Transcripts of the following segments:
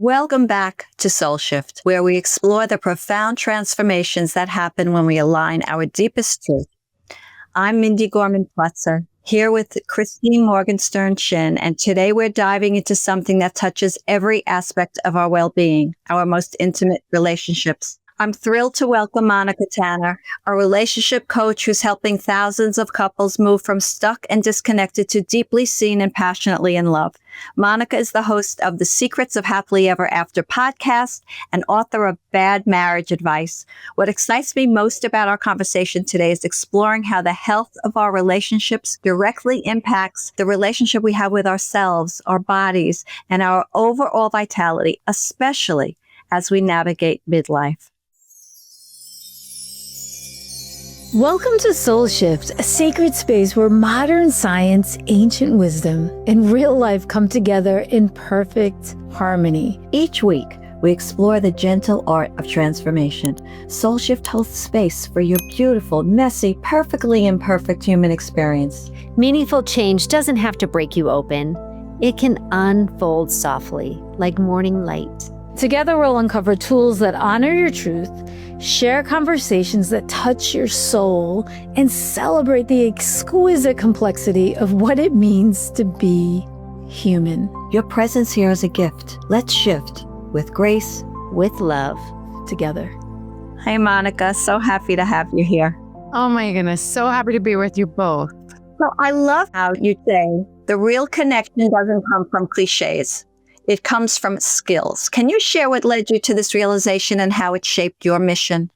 Welcome back to SoulShift, where we explore the profound transformations that happen when we align our deepest truth. I'm Mindy Gorman-Plutzer, here with Christine Morgenstern, Shin, and today we're diving into something that touches every aspect of our well-being, our most intimate relationships. I'm thrilled to welcome Monica Tanner, a relationship coach who's helping thousands of couples move from stuck and disconnected to deeply seen and passionately in love. Monica is the host of the Secrets of Happily Ever After podcast and author of Bad Marriage Advice. What excites me most about our conversation today is exploring how the health of our relationships directly impacts the relationship we have with ourselves, our bodies, and our overall vitality, especially as we navigate midlife. Welcome to SoulShift, a sacred space where modern science, ancient wisdom, and real life come together in perfect harmony. Each week, we explore the gentle art of transformation. SoulShift holds space for your beautiful, messy, perfectly imperfect human experience. Meaningful change doesn't have to break you open. It can unfold softly, like morning light. Together, we'll uncover tools that honor your truth, share conversations that touch your soul, and celebrate the exquisite complexity of what it means to be human. Your presence here is a gift. Let's shift with grace, with love, together. Hey, Monica, so happy to have you here. Oh my goodness, so happy to be with you both. So I love how you say the real connection doesn't come from cliches. It comes from skills. Can you share what led you to this realization and how it shaped your mission?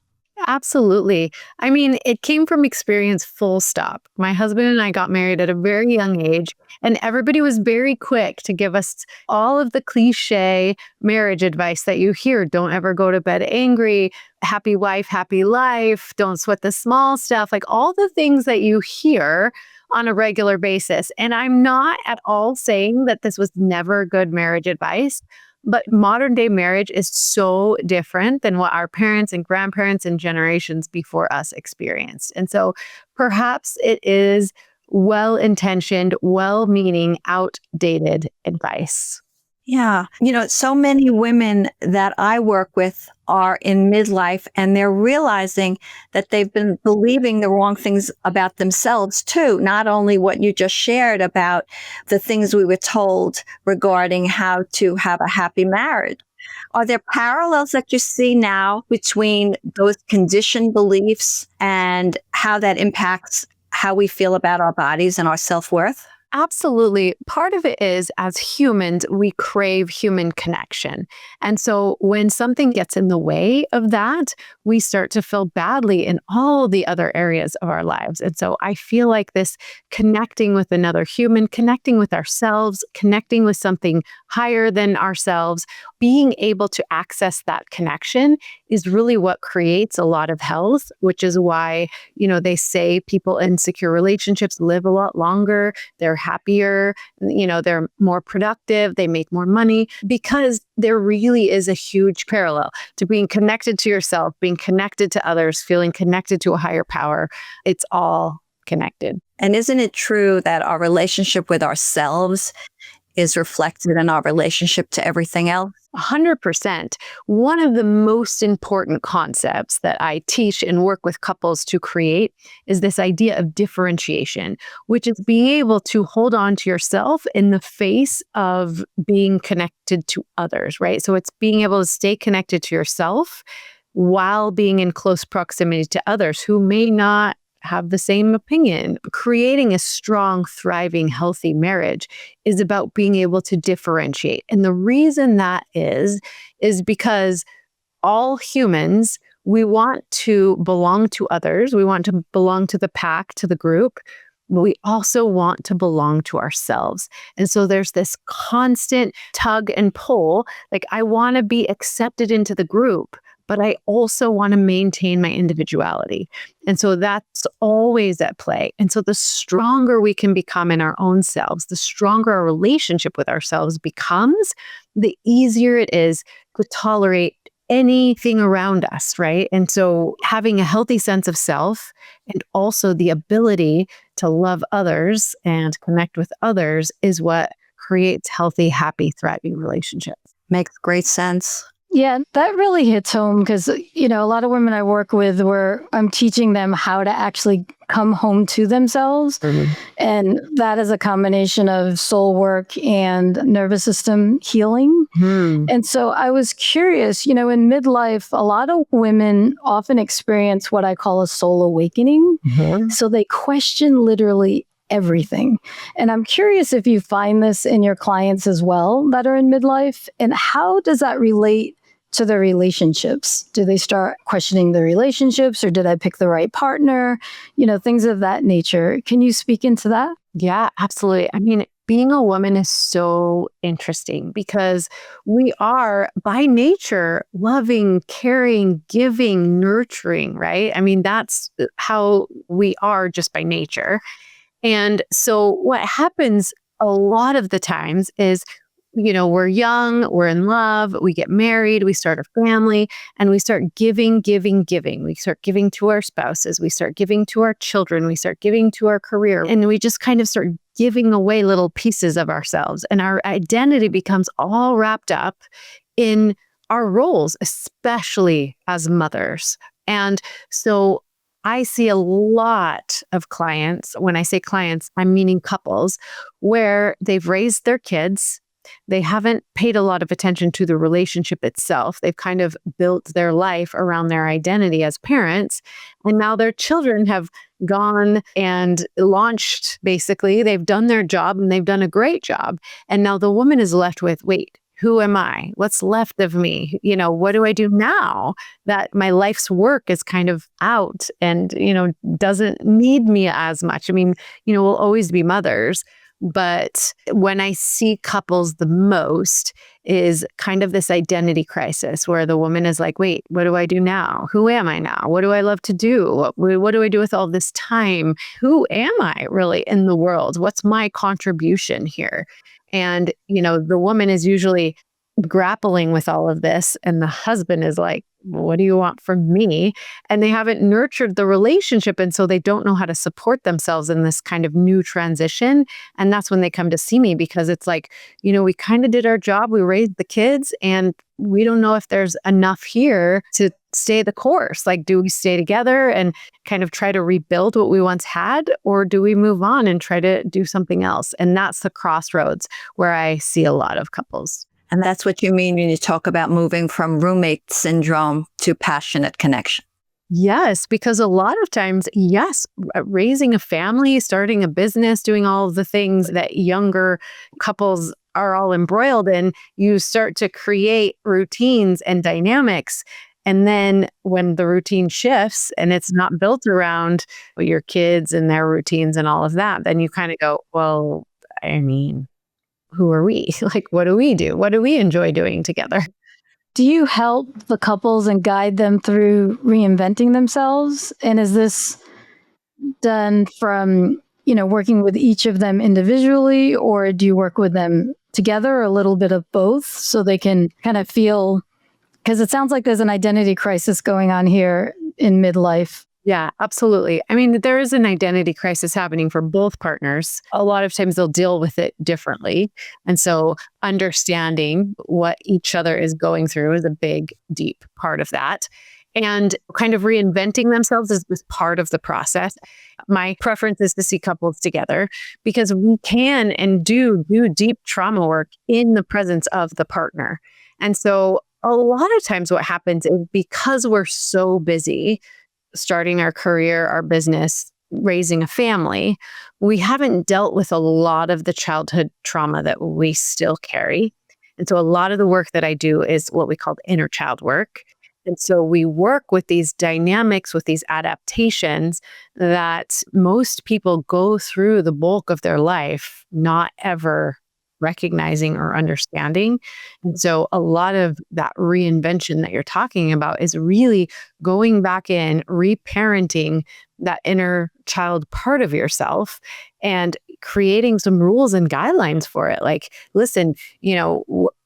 Absolutely. I mean, it came from experience, full stop. My husband and I got married at a very young age, and everybody was very quick to give us all of the cliche marriage advice that you hear. Don't ever go to bed angry, happy wife, happy life, don't sweat the small stuff, like all the things that you hear on a regular basis. And I'm not at all saying that this was never good marriage advice, but modern day marriage is so different than what our parents and grandparents and generations before us experienced. And so perhaps it is well-intentioned, well-meaning, outdated advice. Yeah. So many women that I work with are in midlife and they're realizing that they've been believing the wrong things about themselves too. Not only what you just shared about the things we were told regarding how to have a happy marriage. Are there parallels that you see now between those conditioned beliefs and how that impacts how we feel about our bodies and our self-worth? Absolutely. Part of it is, as humans, we crave human connection. And so when something gets in the way of that, we start to feel badly in all the other areas of our lives. And so I feel like this connecting with another human, connecting with ourselves, connecting with something higher than ourselves, being able to access that connection is really what creates a lot of health, which is why, they say people in secure relationships live a lot longer. They're happier, they're more productive, they make more money, because there really is a huge parallel to being connected to yourself, being connected to others, feeling connected to a higher power. It's all connected. And isn't it true that our relationship with ourselves is reflected in our relationship to everything else? 100%. One of the most important concepts that I teach and work with couples to create is this idea of differentiation, which is being able to hold on to yourself in the face of being connected to others, right? So it's being able to stay connected to yourself while being in close proximity to others who may not have the same opinion. Creating a strong, thriving, healthy marriage is about being able to differentiate. And the reason that is because all humans, we want to belong to others. We want to belong to the pack, to the group. But we also want to belong to ourselves. And so there's this constant tug and pull. Like, I want to be accepted into the group, but I also want to maintain my individuality. And so that's always at play. And so the stronger we can become in our own selves, the stronger our relationship with ourselves becomes, the easier it is to tolerate anything around us, right? And so having a healthy sense of self and also the ability to love others and connect with others is what creates healthy, happy, thriving relationships. Makes great sense. Yeah, that really hits home because, a lot of women I work with where I'm teaching them how to actually come home to themselves. And that is a combination of soul work and nervous system healing. And so I was curious, in midlife, a lot of women often experience what I call a soul awakening. So they question literally everything. And I'm curious if you find this in your clients as well that are in midlife, and how does that relate to their relationships? Do they start questioning their relationships, or did I pick the right partner? Things of that nature. Can you speak into that? Yeah, absolutely. I mean, being a woman is so interesting because we are by nature loving, caring, giving, nurturing, right? I mean, that's how we are just by nature. And so what happens a lot of the times is, we're young, we're in love, we get married, we start a family, and we start giving, giving, giving. We start giving to our spouses, we start giving to our children, we start giving to our career, and we just kind of start giving away little pieces of ourselves. And our identity becomes all wrapped up in our roles, especially as mothers. And so I see a lot of clients. When I say clients, I'm meaning couples where they've raised their kids. They haven't paid a lot of attention to the relationship itself. They've kind of built their life around their identity as parents. And now their children have gone and launched, basically. They've done their job and they've done a great job. And now the woman is left with, wait, who am I? What's left of me? What do I do now that my life's work is kind of out and, doesn't need me as much? I mean, we'll always be mothers. But when I see couples the most is kind of this identity crisis where the woman is like, wait, what do I do now? Who am I now? What do I love to do? What do I do with all this time? Who am I really in the world? What's my contribution here? And, the woman is usually grappling with all of this. And the husband is like, what do you want from me? And they haven't nurtured the relationship. And so they don't know how to support themselves in this kind of new transition. And that's when they come to see me, because it's like, we kind of did our job. We raised the kids and we don't know if there's enough here to stay the course. Like, do we stay together and kind of try to rebuild what we once had? Or do we move on and try to do something else? And that's the crossroads where I see a lot of couples. And that's what you mean when you talk about moving from roommate syndrome to passionate connection. Yes, because a lot of times, yes, raising a family, starting a business, doing all of the things that younger couples are all embroiled in, you start to create routines and dynamics. And then when the routine shifts and it's not built around your kids and their routines and all of that, then you kind of go, well, I mean, who are we? Like, what do we do? What do we enjoy doing together? Do you help the couples and guide them through reinventing themselves? And is this done from, working with each of them individually, or do you work with them together, or a little bit of both, so they can kind of feel, because it sounds like there's an identity crisis going on here in midlife. Yeah, absolutely. I mean, there is an identity crisis happening for both partners. A lot of times they'll deal with it differently. And so understanding what each other is going through is a big, deep part of that. And kind of reinventing themselves is part of the process. My preference is to see couples together because we can and do deep trauma work in the presence of the partner. And so a lot of times what happens is because we're so busy starting our career, our business, raising a family, we haven't dealt with a lot of the childhood trauma that we still carry. And so a lot of the work that I do is what we call inner child work. And so we work with these dynamics, with these adaptations that most people go through the bulk of their life not ever recognizing or understanding. And so a lot of that reinvention that you're talking about is really going back in, reparenting that inner child part of yourself and creating some rules and guidelines for it. Like, listen,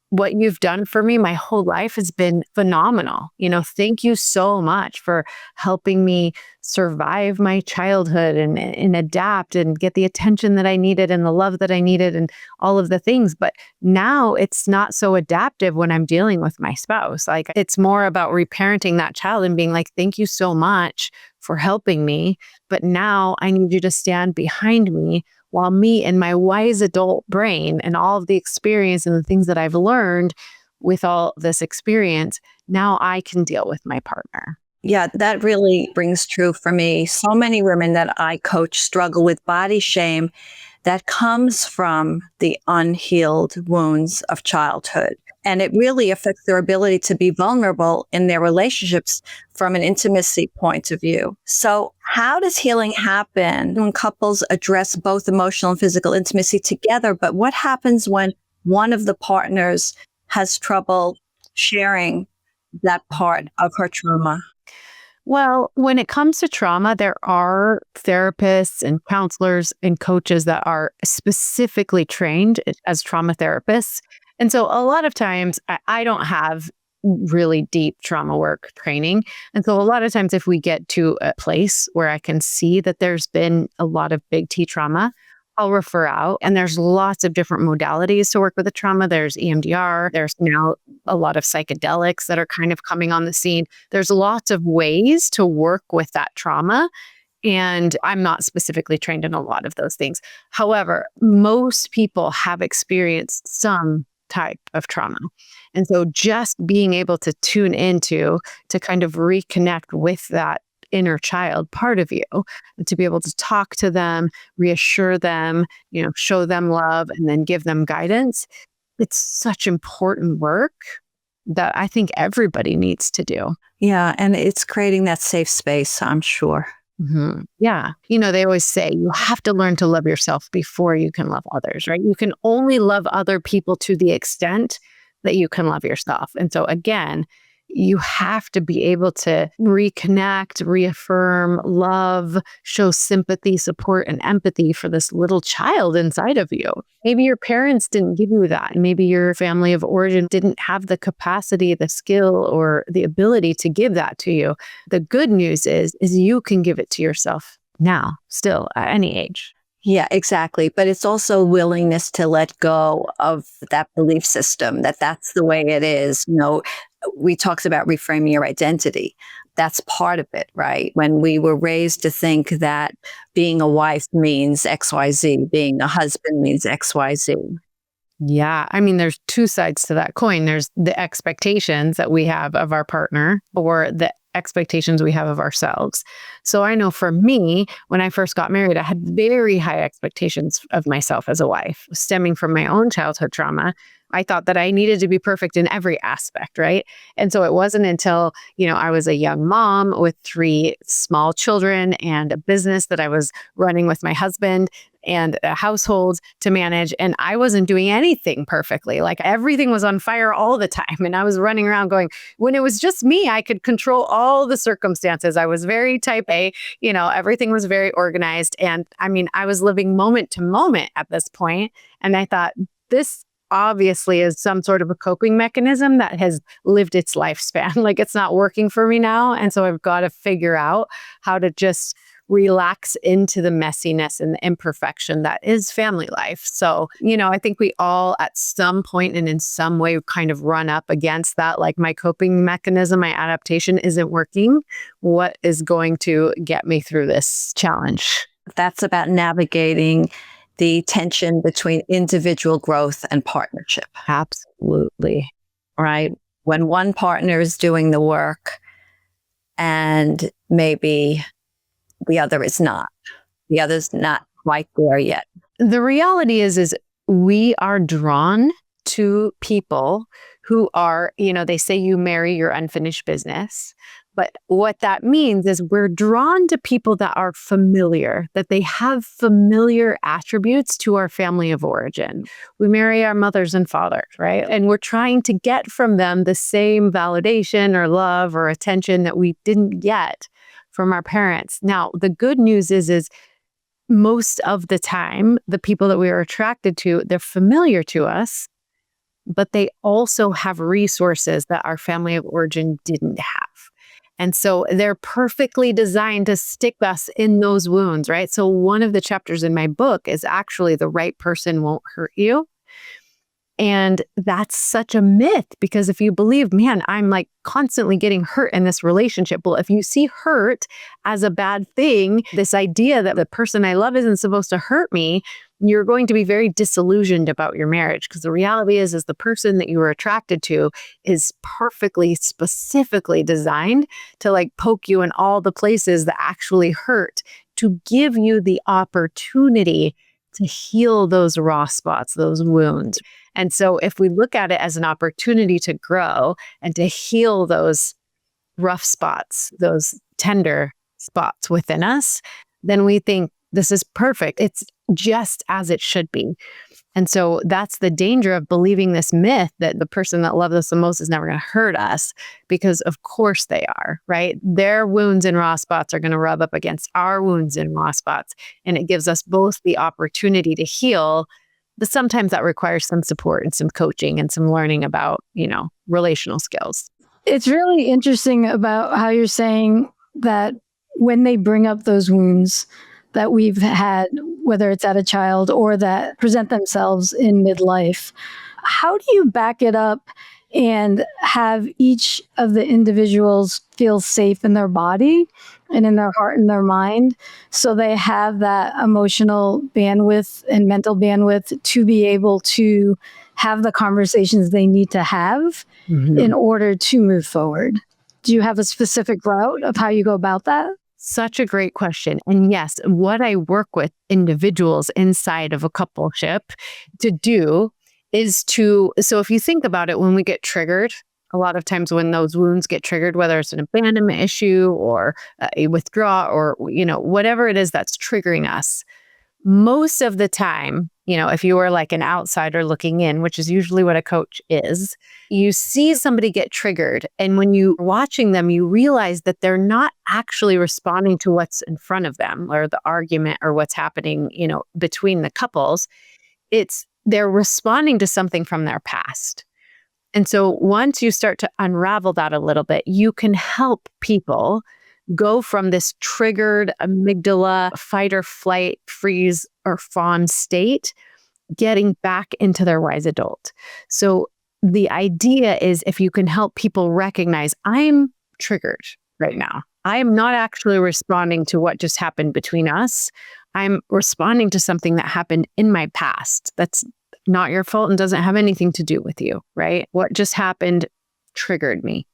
what you've done for me my whole life has been phenomenal. Thank you so much for helping me survive my childhood and adapt and get the attention that I needed and the love that I needed and all of the things. But now it's not so adaptive when I'm dealing with my spouse. Like, it's more about reparenting that child and being like, thank you so much for helping me. But now I need you to stand behind me while me and my wise adult brain and all of the experience and the things that I've learned with all this experience, now I can deal with my partner. Yeah, that really rings true for me. So many women that I coach struggle with body shame that comes from the unhealed wounds of childhood. And it really affects their ability to be vulnerable in their relationships from an intimacy point of view. So how does healing happen when couples address both emotional and physical intimacy together? But what happens when one of the partners has trouble sharing that part of her trauma? Well, when it comes to trauma, there are therapists and counselors and coaches that are specifically trained as trauma therapists. And so a lot of times I don't have really deep trauma work training. And so a lot of times if we get to a place where I can see that there's been a lot of big T trauma, I'll refer out. And there's lots of different modalities to work with the trauma. There's EMDR. There's now a lot of psychedelics that are kind of coming on the scene. There's lots of ways to work with that trauma. And I'm not specifically trained in a lot of those things. However, most people have experienced some type of trauma. And so just being able to tune into, to kind of reconnect with that inner child part of you, to be able to talk to them, reassure them, show them love, and then give them guidance. It's such important work that I think everybody needs to do. Yeah, and it's creating that safe space, I'm sure. Mm-hmm. Yeah. They always say you have to learn to love yourself before you can love others, right? You can only love other people to the extent that you can love yourself. And so again, you have to be able to reconnect, reaffirm, love, show sympathy, support, and empathy for this little child inside of you. Maybe your parents didn't give you that. Maybe your family of origin didn't have the capacity, the skill, or the ability to give that to you. The good news is you can give it to yourself now, still, at any age. Yeah, exactly. But it's also willingness to let go of that belief system, that that's the way it is. We talked about reframing your identity. That's part of it, right? When we were raised to think that being a wife means XYZ, being a husband means XYZ. Yeah. I mean, there's two sides to that coin. There's the expectations that we have of our partner or the expectations we have of ourselves. So I know for me, when I first got married, I had very high expectations of myself as a wife, stemming from my own childhood trauma. I thought that I needed to be perfect in every aspect, right? And so it wasn't until, I was a young mom with 3 small children and a business that I was running with my husband and a household to manage. And I wasn't doing anything perfectly. Like everything was on fire all the time. And I was running around going, when it was just me, I could control all the circumstances. I was very type A, everything was very organized. And I mean, I was living moment to moment at this point. And I thought, this obviously is some sort of a coping mechanism that has lived its lifespan. Like it's not working for me now. And so I've got to figure out how to just relax into the messiness and the imperfection that is family life. So, I think we all at some point and in some way kind of run up against that. Like my coping mechanism, my adaptation isn't working. What is going to get me through this challenge? That's about navigating the tension between individual growth and partnership. Absolutely. Right? When one partner is doing the work and maybe the other is not. The other's not quite there yet. The reality is we are drawn to people who are, they say you marry your unfinished business. But what that means is we're drawn to people that are familiar, that they have familiar attributes to our family of origin. We marry our mothers and fathers, right? And we're trying to get from them the same validation or love or attention that we didn't get from our parents. Now, the good news is most of the time, the people that we are attracted to, they're familiar to us, but they also have resources that our family of origin didn't have. And so they're perfectly designed to stick us in those wounds, right? So one of the chapters in my book is actually the right person won't hurt you. And that's such a myth, because if you believe, man, I'm like constantly getting hurt in this relationship. Well, if you see hurt as a bad thing, this idea that the person I love isn't supposed to hurt me, you're going to be very disillusioned about your marriage, because the reality is the person that you were attracted to is perfectly, specifically designed to like poke you in all the places that actually hurt, to give you the opportunity to heal those raw spots, those wounds. And so if we look at it as an opportunity to grow and to heal those rough spots, those tender spots within us, then we think this is perfect. It's just as it should be. And so that's the danger of believing this myth that the person that loves us the most is never going to hurt us, because of course they are, right? Their wounds and raw spots are going to rub up against our wounds and raw spots. And it gives us both the opportunity to heal, but sometimes that requires some support and some coaching and some learning about, relational skills. It's really interesting about how you're saying that when they bring up those wounds that we've had, whether it's at a child or that present themselves in midlife, how do you back it up and have each of the individuals feel safe in their body and in their heart and their mind, so they have that emotional bandwidth and mental bandwidth to be able to have the conversations they need to have in order to move forward? Do you have a specific route of how you go about that? Such a great question. And yes, what I work with individuals inside of a coupleship to do is so if you think about it, when we get triggered, a lot of times when those wounds get triggered, whether it's an abandonment issue or a withdrawal or, whatever it is that's triggering us, most of the time, if you were like an outsider looking in, which is usually what a coach is, you see somebody get triggered. And when you're watching them, you realize that they're not actually responding to what's in front of them or the argument or what's happening, between the couples. They're responding to something from their past. And so once you start to unravel that a little bit, you can help people go from this triggered amygdala, fight or flight, freeze or fawn state, getting back into their wise adult. So the idea is, if you can help people recognize, I'm triggered right now. I am not actually responding to what just happened between us. I'm responding to something that happened in my past. That's not your fault and doesn't have anything to do with you, right? What just happened triggered me.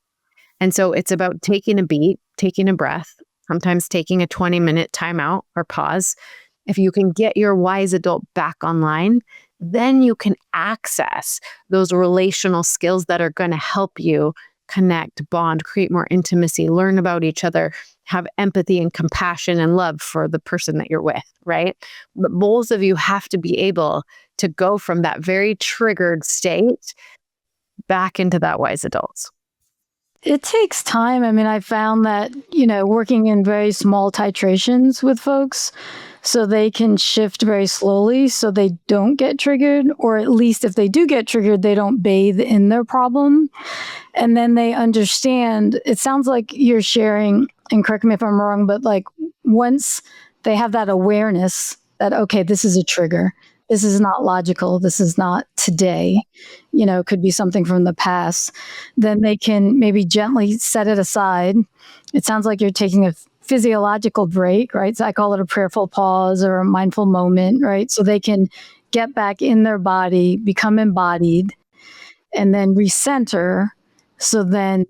And so it's about taking a beat, taking a breath, sometimes taking a 20-minute timeout or pause. If you can get your wise adult back online, then you can access those relational skills that are going to help you connect, bond, create more intimacy, learn about each other, have empathy and compassion and love for the person that you're with, right? But both of you have to be able to go from that very triggered state back into that wise adults. It takes time. I mean, I found that, working in very small titrations with folks, so they can shift very slowly so they don't get triggered, or at least if they do get triggered, they don't bathe in their problem. And then they understand, it sounds like you're sharing, and correct me if I'm wrong, but like once they have that awareness that, okay, this is a trigger. This is not logical. This is not today, could be something from the past. Then they can maybe gently set it aside. It sounds like you're taking a physiological break, right? So I call it a prayerful pause or a mindful moment, right? So they can get back in their body, become embodied, and then recenter, so then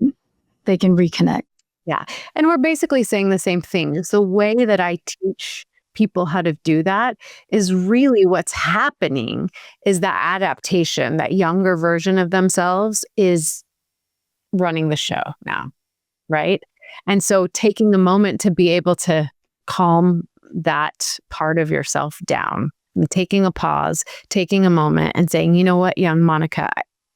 they can reconnect. Yeah. And we're basically saying the same thing. It's the way that I teach people how to do that is really what's happening is that adaptation, that younger version of themselves is running the show now, right? And so taking a moment to be able to calm that part of yourself down, and taking a pause, taking a moment and saying, you know what, young Monica,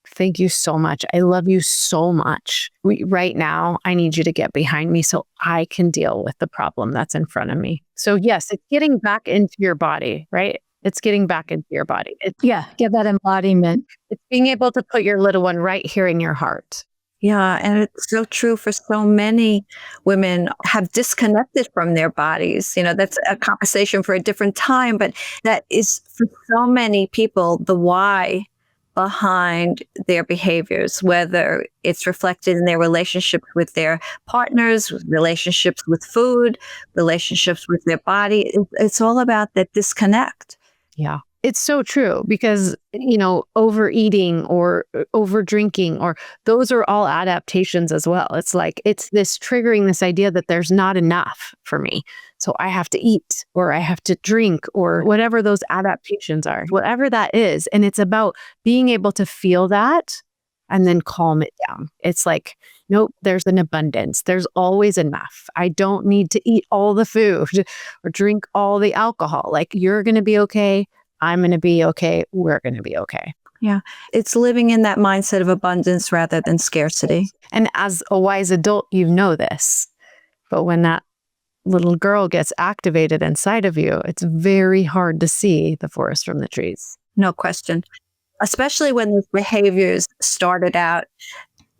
thank you so much. I love you so much. Right now, I need you to get behind me so I can deal with the problem that's in front of me. So yes, it's getting back into your body, right? It's getting back into your body. Get that embodiment. It's being able to put your little one right here in your heart. Yeah, and it's so true for so many women have disconnected from their bodies. That's a conversation for a different time, but that is for so many people the why behind their behaviors, whether it's reflected in their relationships with their partners, relationships with food, relationships with their body. It's all about that disconnect. Yeah. It's so true because, overeating or over drinking, or those are all adaptations as well. It's like, it's this triggering this idea that there's not enough for me. So I have to eat or I have to drink or whatever those adaptations are, whatever that is. And it's about being able to feel that and then calm it down. It's like, nope, there's an abundance. There's always enough. I don't need to eat all the food or drink all the alcohol. Like, you're going to be okay. I'm going to be okay. We're going to be okay. Yeah. It's living in that mindset of abundance rather than scarcity. And as a wise adult, you know this. But when that little girl gets activated inside of you, it's very hard to see the forest from the trees. No question. Especially when those behaviors started out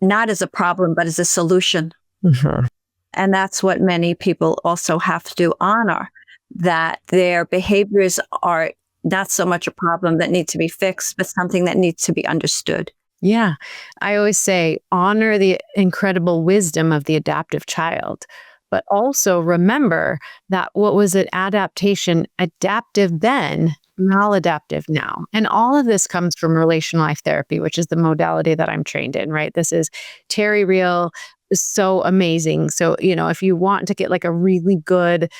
not as a problem, but as a solution. Mm-hmm. And that's what many people also have to honor, that their behaviors are not so much a problem that need to be fixed, but something that needs to be understood. Yeah. I always say, honor the incredible wisdom of the adaptive child, but also remember that what was an adaptation, adaptive then, maladaptive now. And all of this comes from Relational Life Therapy, which is the modality that I'm trained in, right? This is Terry Real. So amazing. So, if you want to get like a really good,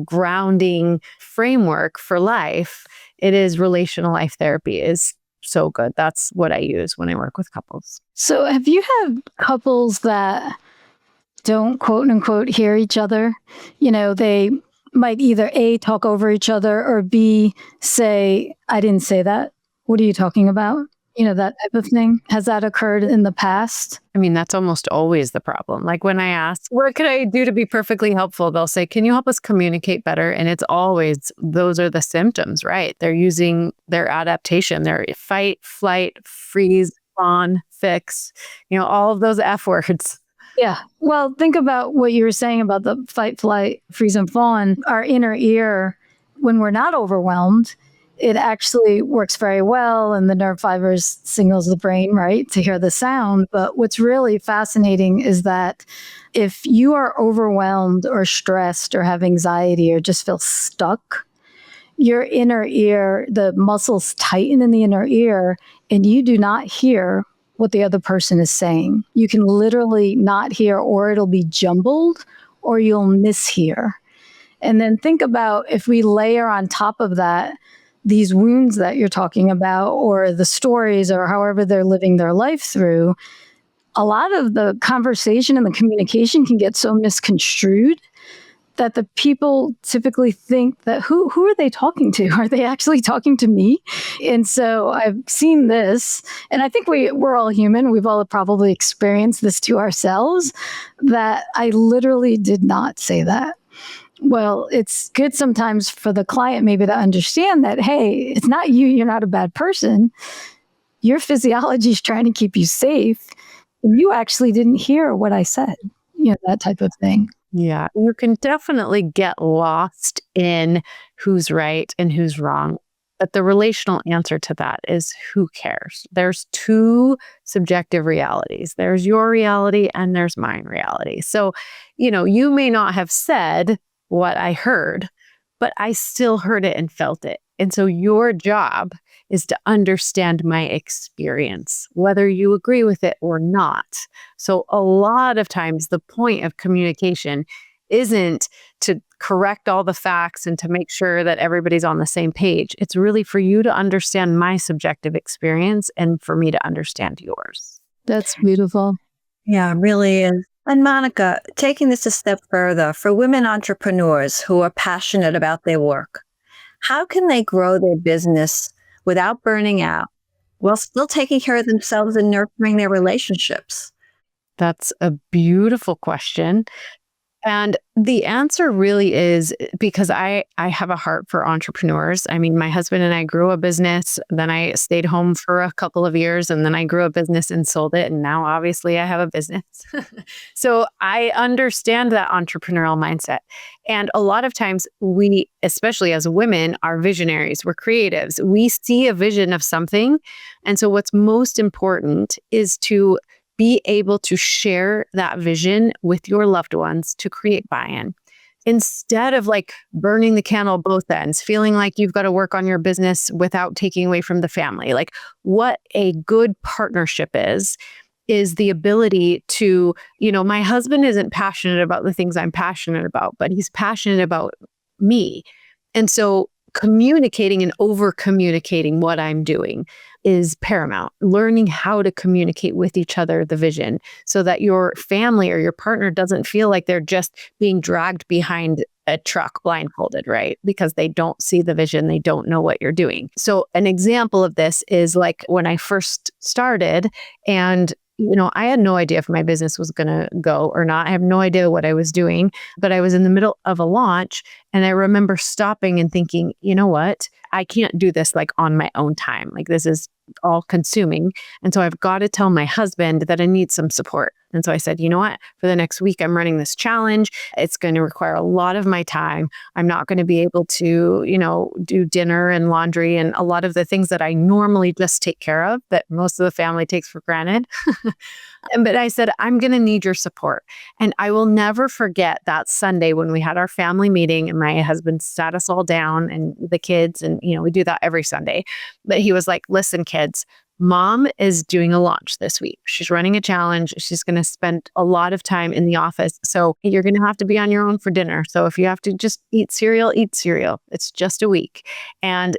grounding framework for life, it is Relational Life Therapy is so good. That's what I use when I work with couples. So have you had couples that don't quote unquote hear each other? They might either A, talk over each other, or B, say, I didn't say that. What are you talking about? That type of thing. Has that occurred in the past? I mean, that's almost always the problem. Like when I ask, what could I do to be perfectly helpful? They'll say, can you help us communicate better? And it's always, those are the symptoms, right? They're using their adaptation, their fight, flight, freeze, fawn, fix, all of those F words. Yeah. Well, think about what you were saying about the fight, flight, freeze, and fawn. Our inner ear, when we're not overwhelmed, it actually works very well, and the nerve fibers signals the brain, right, to hear the sound. But what's really fascinating is that if you are overwhelmed or stressed or have anxiety or just feel stuck, your inner ear, the muscles tighten in the inner ear, and you do not hear what the other person is saying. You can literally not hear, or it'll be jumbled, or you'll mishear. And then think about if we layer on top of that these wounds that you're talking about, or the stories, or however they're living their life through, a lot of the conversation and the communication can get so misconstrued that the people typically think that who are they talking to? Are they actually talking to me? And so I've seen this, and I think we're all human. We've all probably experienced this to ourselves, that I literally did not say that. Well, it's good sometimes for the client maybe to understand that, hey, it's not you. You're not a bad person. Your physiology is trying to keep you safe. And you actually didn't hear what I said, that type of thing. Yeah, you can definitely get lost in who's right and who's wrong. But the relational answer to that is, who cares? There's two subjective realities. There's your reality and there's mine reality. So, you may not have said what I heard, but I still heard it and felt it. And so your job is to understand my experience, whether you agree with it or not. So a lot of times the point of communication isn't to correct all the facts and to make sure that everybody's on the same page. It's really for you to understand my subjective experience and for me to understand yours. That's beautiful. Yeah, it really is. And Monica, taking this a step further, for women entrepreneurs who are passionate about their work, how can they grow their business without burning out while still taking care of themselves and nurturing their relationships? That's a beautiful question. And the answer really is because I have a heart for entrepreneurs. I mean, my husband and I grew a business, then I stayed home for a couple of years, and then I grew a business and sold it. And now obviously I have a business. So I understand that entrepreneurial mindset. And a lot of times we, especially as women, are visionaries, we're creatives. We see a vision of something. And so what's most important is to be able to share that vision with your loved ones to create buy-in. Instead of like burning the candle both ends, feeling like you've got to work on your business without taking away from the family. Like what a good partnership is the ability to, my husband isn't passionate about the things I'm passionate about, but he's passionate about me. And so communicating and over communicating what I'm doing is paramount. Learning how to communicate with each other the vision so that your family or your partner doesn't feel like they're just being dragged behind a truck blindfolded, right? Because they don't see the vision, they don't know what you're doing. So an example of this is like when I first started and I had no idea if my business was going to go or not. I have no idea what I was doing, but I was in the middle of a launch and I remember stopping and thinking, you know what? I can't do this like on my own time. Like this is all consuming. And so I've got to tell my husband that I need some support. And so I said, you know what? For the next week, I'm running this challenge. It's going to require a lot of my time. I'm not going to be able to, do dinner and laundry and a lot of the things that I normally just take care of that most of the family takes for granted. But I said, I'm going to need your support. And I will never forget that Sunday when we had our family meeting and my husband sat us all down and the kids. And, we do that every Sunday. But he was like, listen, kids, Mom is doing a launch this week. She's running a challenge. She's going to spend a lot of time in the office. So you're going to have to be on your own for dinner. So if you have to just eat cereal, eat cereal. It's just a week. And,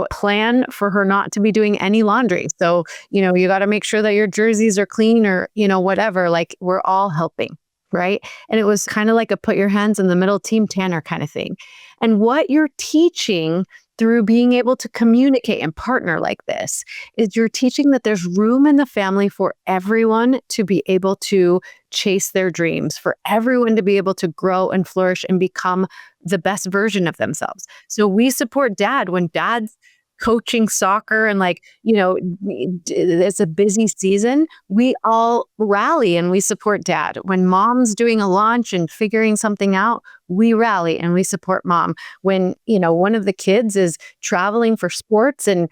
plan for her not to be doing any laundry. So, you got to make sure that your jerseys are clean or, whatever. Like we're all helping. Right. And it was kind of like a put your hands in the middle, Team Tanner kind of thing. And what you're teaching through being able to communicate and partner like this is you're teaching that there's room in the family for everyone to be able to chase their dreams, for everyone to be able to grow and flourish and become the best version of themselves. So we support Dad when Dad's coaching soccer and it's a busy season, we all rally and we support Dad. When Mom's doing a launch and figuring something out, we rally and we support Mom. When, one of the kids is traveling for sports and,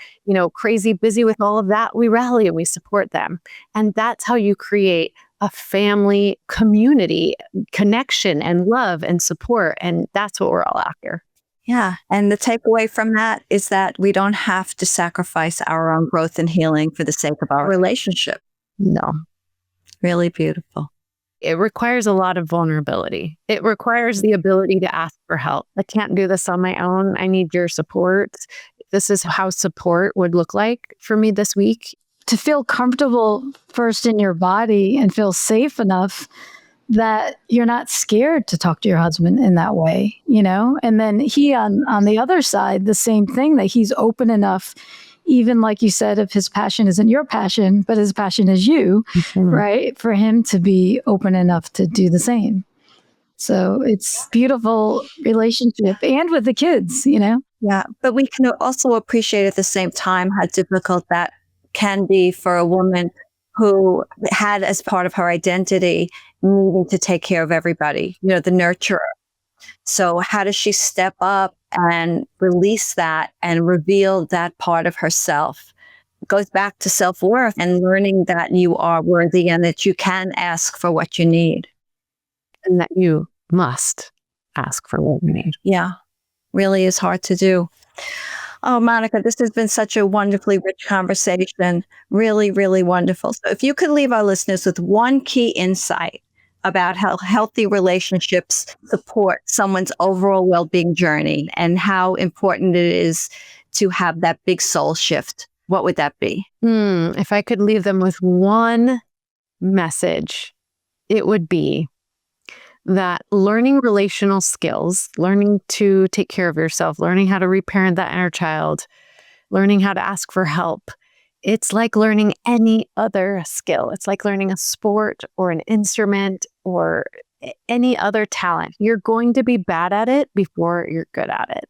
crazy busy with all of that, we rally and we support them. And that's how you create a family community connection and love and support. And that's what we're all after. Yeah. And the takeaway from that is that we don't have to sacrifice our own growth and healing for the sake of our relationship. No. Really beautiful. It requires a lot of vulnerability. It requires the ability to ask for help. I can't do this on my own. I need your support. This is how support would look like for me this week. To feel comfortable first in your body and feel safe enough that you're not scared to talk to your husband in that way, and then he on the other side, the same thing, that he's open enough, even like you said, if his passion isn't your passion, but his passion is you, right? For him to be open enough to do the same. So it's beautiful relationship and with the kids, Yeah. But we can also appreciate at the same time how difficult that can be for a woman who had as part of her identity needing to take care of everybody, the nurturer. So how does she step up and release that and reveal that part of herself? It goes back to self-worth and learning that you are worthy and that you can ask for what you need. And that you must ask for what you need. Yeah, really is hard to do. Oh, Monica, this has been such a wonderfully rich conversation. Really, really wonderful. So if you could leave our listeners with one key insight about how healthy relationships support someone's overall well-being journey and how important it is to have that big soul shift, what would that be? If I could leave them with one message, it would be that learning relational skills, learning to take care of yourself, learning how to reparent that inner child, learning how to ask for help, it's like learning any other skill. It's like learning a sport or an instrument or any other talent. You're going to be bad at it before you're good at it.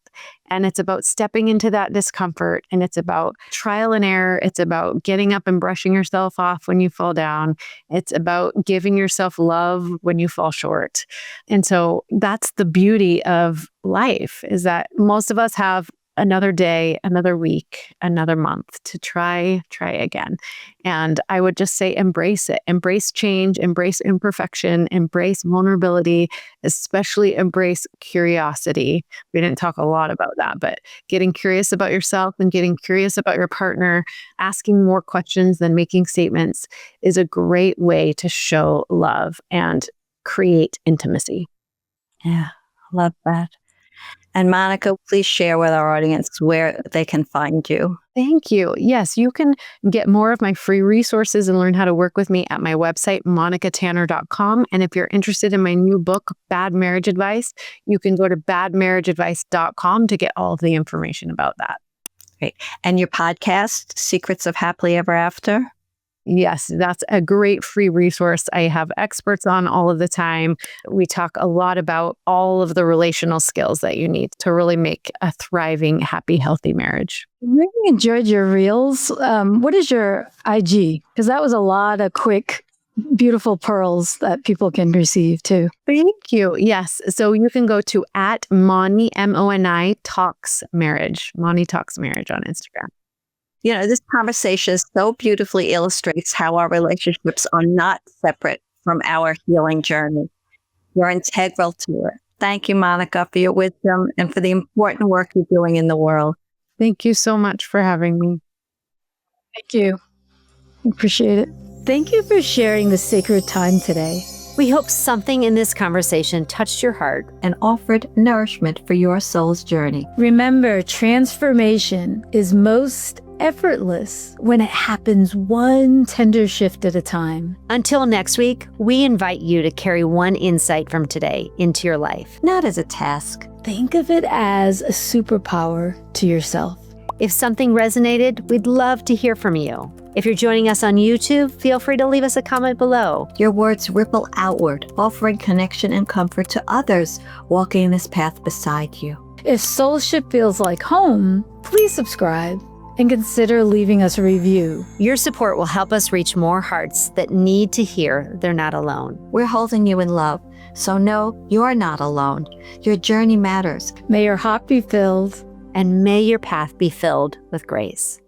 And it's about stepping into that discomfort, and it's about trial and error. It's about getting up and brushing yourself off when you fall down. It's about giving yourself love when you fall short. And so that's the beauty of life, is that most of us have another day, another week, another month to try again. And I would just say, embrace it, embrace change, embrace imperfection, embrace vulnerability, especially embrace curiosity. We didn't talk a lot about that, but getting curious about yourself and getting curious about your partner, asking more questions than making statements is a great way to show love and create intimacy. Yeah, love that. And Monica, please share with our audience where they can find you. Thank you. Yes, you can get more of my free resources and learn how to work with me at my website, monicatanner.com. And if you're interested in my new book, Bad Marriage Advice, you can go to badmarriageadvice.com to get all of the information about that. Great. And your podcast, Secrets of Happily Ever After? Yes, that's a great free resource. I have experts on all of the time. We talk a lot about all of the relational skills that you need to really make a thriving, happy, healthy marriage. I really enjoyed your reels. What is your IG? Because that was a lot of quick, beautiful pearls that people can receive too. Thank you. Yes. So you can go to @Moni, MONI, Talks Marriage, Moni Talks Marriage on Instagram. You know, this conversation so beautifully illustrates how our relationships are not separate from our healing journey. You're integral to it. Thank you, Monica, for your wisdom and for the important work you're doing in the world. Thank you so much for having me. Thank you. Appreciate it. Thank you for sharing the sacred time today. We hope something in this conversation touched your heart And offered nourishment for your soul's journey. Remember, transformation is most effortless when it happens one tender shift at a time. Until next week, we invite you to carry one insight from today into your life. Not as a task. Think of it as a superpower to yourself. If something resonated, we'd love to hear from you. If you're joining us on YouTube, feel free to leave us a comment below. Your words ripple outward, offering connection and comfort to others walking this path beside you. If SoulShift feels like home, please subscribe and consider leaving us a review. Your support will help us reach more hearts that need to hear they're not alone. We're holding you in love, so know you're not alone. Your journey matters. May your heart be filled. And may your path be filled with grace.